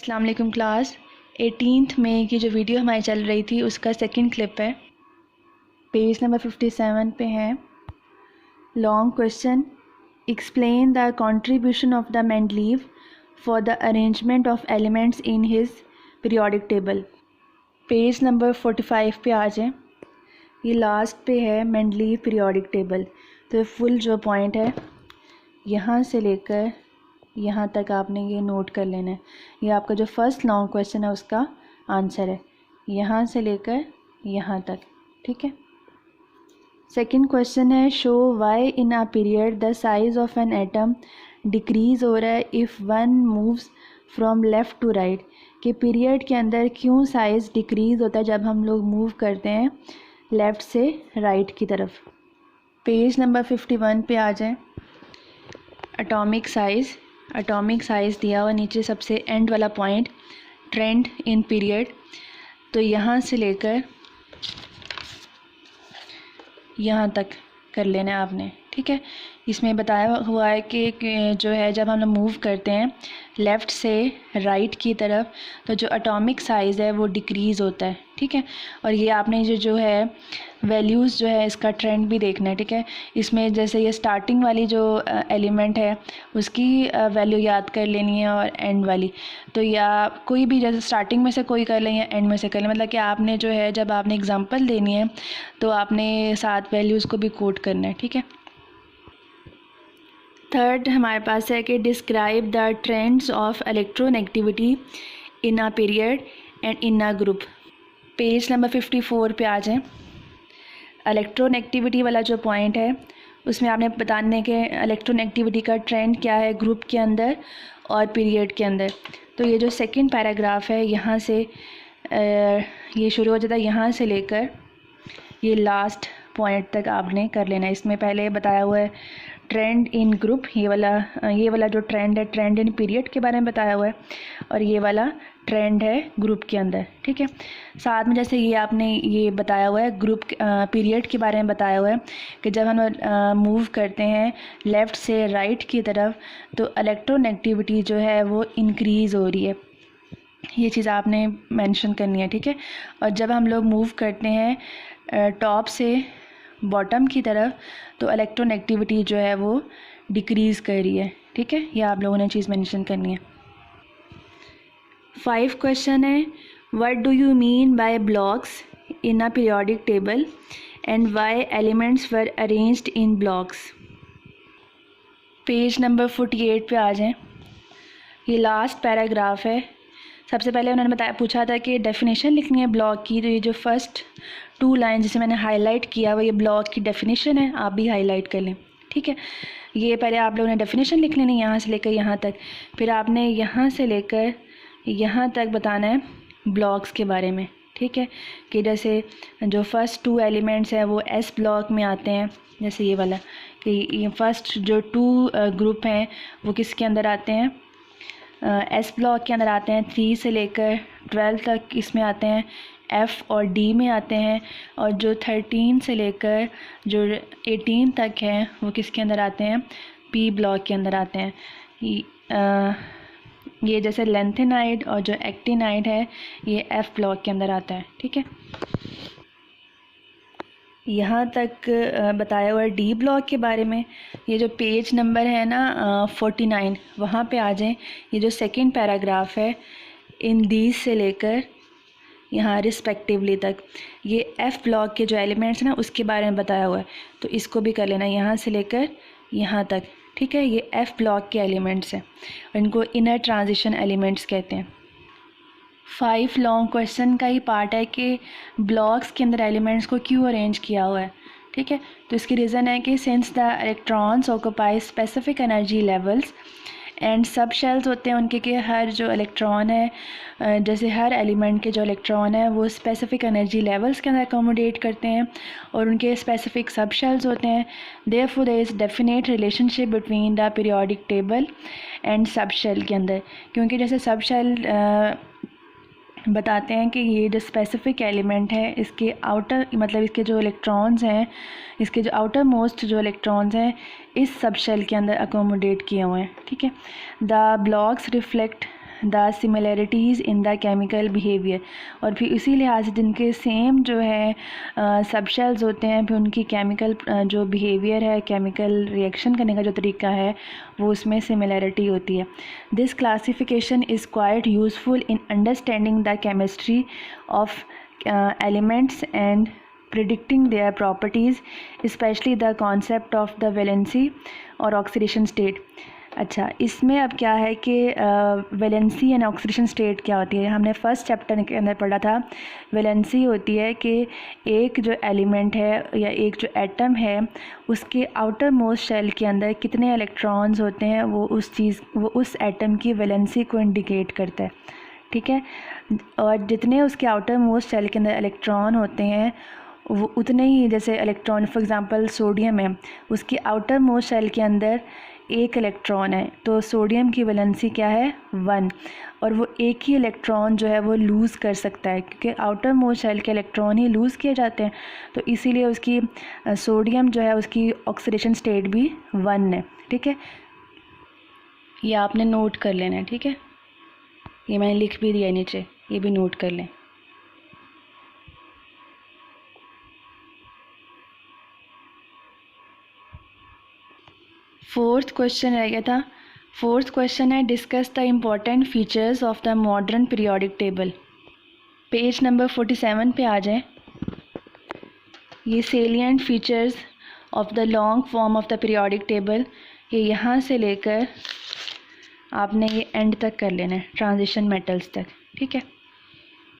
अस्सलाम वालेकुम क्लास। 18 मई की जो वीडियो हमारी चल रही थी उसका सेकंड क्लिप है, पेज नंबर 57 पे है। Long question, explain the contribution of the Mendeleev for the arrangement of elements in his periodic table. Page number 45 पे आ जाएं। ये लास्ट पे है मेंडलीव पीरियोडिक टेबल। तो फुल जो पॉइंट है यहाँ से लेकर यहाँ तक आपने ये नोट कर लेना है। ये आपका जो फर्स्ट लॉन्ग क्वेश्चन है उसका आंसर है, यहाँ से लेकर यहाँ तक। ठीक है। सेकंड क्वेश्चन है, show why in a period the size of an atom decreases हो रहा है if one moves from left to right. कि पीरियड के अंदर क्यों साइज़ डिक्रीज़ होता है जब हम लोग मूव करते हैं लेफ़्ट से राइट की तरफ। पेज नंबर 51 पे आ जाए। एटॉमिक साइज़ दिया हुआ नीचे सबसे एंड वाला पॉइंट, ट्रेंड इन पीरियड। तो यहाँ से लेकर यहाँ तक कर लेना है आपने। ठीक है। इसमें बताया हुआ है कि जो है जब हम लोग मूव करते हैं लेफ़्ट से राइट की तरफ तो जो एटॉमिक साइज़ है वो डिक्रीज़ होता है। ठीक है। और ये आपने जो है वैल्यूज़ जो है इसका ट्रेंड भी देखना है। ठीक है। इसमें जैसे ये स्टार्टिंग वाली जो एलिमेंट है उसकी वैल्यू याद कर लेनी है और एंड वाली, तो या कोई भी जैसे स्टार्टिंग में से कोई कर लें या एंड में से कर लें। मतलब कि आपने जो है जब आपने एग्जांपल देनी है तो आपने साथ वैल्यूज़ को भी कोट करना है। ठीक है। थर्ड हमारे पास है कि describe the trends of electronegativity in a period and in a group. Page number 54 पे आ जाएं। इलेक्ट्रोनेगेटिविटी वाला जो पॉइंट है उसमें आपने बताने के इलेक्ट्रोनेगेटिविटी का ट्रेंड क्या है ग्रुप के अंदर और पीरियड के अंदर। तो ये जो सेकंड पैराग्राफ है यहाँ से ये शुरू हो जाता है, यहाँ से लेकर ये लास्ट पॉइंट तक आपने कर लेना है। इसमें पहले बताया हुआ है ट्रेंड इन ग्रुप, ये वाला जो ट्रेंड है ट्रेंड इन पीरियड के बारे में बताया हुआ है, और ये वाला ट्रेंड है ग्रुप के अंदर। ठीक है। साथ में जैसे ये आपने ये बताया हुआ है ग्रुप पीरियड के बारे में बताया हुआ है कि जब हम मूव करते हैं लेफ़्ट से राइट की तरफ तो इलेक्ट्रोनेगेटिविटी जो है वो इंक्रीज़ हो रही है। ये चीज़ आपने मेंशन करनी है। ठीक है। और जब हम लोग मूव करते हैं टॉप से बॉटम की तरफ तो इलेक्ट्रोनेगेटिविटी जो है वो डिक्रीज़ कर रही है। ठीक है। ये आप लोगों ने चीज़ मेंशन करनी है। 5 क्वेश्चन है, what do you mean by blocks in a periodic table and why elements were arranged in blocks. Page number 48 पे आ जाएं। ये लास्ट पैराग्राफ है। सबसे पहले उन्होंने पूछा था कि डेफिनेशन लिखनी है ब्लॉक की, तो ये जो फर्स्ट 2 लाइन जिसे मैंने हाईलाइट किया वो ये ब्लॉक की डेफिनेशन है, आप भी हाईलाइट कर लें। ठीक है। ये पहले आप लोगों ने डेफिनेशन लिख लेनी यहाँ से लेकर यहाँ तक, फिर आपने यहाँ से लेकर यहाँ तक बताना है ब्लॉक्स के बारे में। ठीक है। कि जैसे जो फर्स्ट 2 एलिमेंट्स हैं वो एस ब्लॉक में आते हैं, जैसे ये वाला कि ये फर्स्ट जो 2 ग्रुप हैं वो किसके अंदर आते हैं, एस ब्लॉक के अंदर आते हैं। 3 से लेकर 12 तक इसमें आते हैं, एफ़ और डी में आते हैं। और जो 13 से लेकर जो 18 तक हैं वो किसके अंदर आते हैं, पी ब्लॉक के अंदर आते हैं। ये जैसे लेंथेनाइड और जो एक्टिनाइड है ये एफ़ ब्लॉक के अंदर आता है। ठीक है। यहाँ तक बताया हुआ है डी ब्लॉक के बारे में। ये जो पेज नंबर है ना 49 वहाँ पे आ जाएं। ये जो सेकंड पैराग्राफ है इन दीज से लेकर यहाँ रिस्पेक्टिवली तक ये एफ़ ब्लॉक के जो एलिमेंट्स हैं ना उसके बारे में बताया हुआ है, तो इसको भी कर लेना यहाँ से लेकर यहाँ तक। ठीक है। ये एफ़ ब्लॉक के एलिमेंट्स हैं और इनको इनर ट्रांजिशन एलिमेंट्स कहते हैं। 5 लॉन्ग क्वेश्चन का ही पार्ट है कि ब्लॉक्स के अंदर एलिमेंट्स को क्यों अरेंज किया हुआ है। ठीक है। तो इसकी रीज़न है कि since the electrons occupy specific energy levels and सब शेल्स होते हैं उनके कि हर जो इलेक्ट्रॉन है जैसे हर एलिमेंट के जो इलेक्ट्रॉन है वो स्पेसिफिक एनर्जी लेवल्स के अंदर अकोमोडेट करते हैं और उनके स्पेसिफिक सब शेल्स होते हैं। Therefore there is definite relationship between the periodic table and subshell के अंदर, क्योंकि जैसे सब शेल बताते हैं कि ये जो स्पेसिफिक एलिमेंट है इसके आउटर मतलब इसके जो इलेक्ट्रॉन्स हैं, इसके जो आउटर मोस्ट जो इलेक्ट्रॉन्स हैं इस सब शेल के अंदर अकोमोडेट किए हुए हैं। ठीक है। The blocks reflect the similarities in the chemical behaviour, और फिर इसी लिहाज से जिनके सेम जो है सब शेल्स होते हैं, फिर उनकी केमिकल जो बिहेवियर है, केमिकल रिएक्शन करने का जो तरीका है, वो उसमें सिमिलरिटी होती है. This classification is quite useful in understanding the chemistry of elements and predicting their properties, especially the concept of the valency और oxidation state. अच्छा, इसमें अब क्या है कि वैलेंसी एंड ऑक्सीडेशन स्टेट क्या होती है. हमने फर्स्ट चैप्टर के अंदर पढ़ा था. वैलेंसी होती है कि एक जो एलिमेंट है या एक जो एटम है, उसके आउटर मोस्ट शेल के अंदर कितने इलेक्ट्रॉन्स होते हैं, वो उस एटम की वैलेंसी को इंडिकेट करता है. ठीक है, और जितने उसके आउटर मोस्ट शेल के अंदर इलेक्ट्रॉन होते हैं, वो उतने ही, जैसे इलेक्ट्रॉन फॉर एग्जांपल सोडियम है, उसकी आउटर मोस्ट शेल के अंदर एक इलेक्ट्रॉन है, तो सोडियम की वैलेंसी क्या है, 1, और वो एक ही इलेक्ट्रॉन जो है वो लूज़ कर सकता है, क्योंकि आउटर मोस्ट शेल के इलेक्ट्रॉन ही लूज़ किए जाते हैं, तो इसीलिए उसकी सोडियम जो है उसकी ऑक्सीडेशन स्टेट भी 1 है. ठीक है, ये आपने नोट कर लेना है. ठीक है, ये मैंने लिख भी दिया नीचे, ये भी नोट कर लें. फोर्थ क्वेश्चन रह गया था. फोर्थ क्वेश्चन है, discuss the important features of the modern periodic table. Page number 47 पे आ जाएं. ये salient features of the long form of the periodic table, ये यहाँ से लेकर आपने ये एंड तक कर लेना है, ट्रांजिशन मेटल्स तक. ठीक है.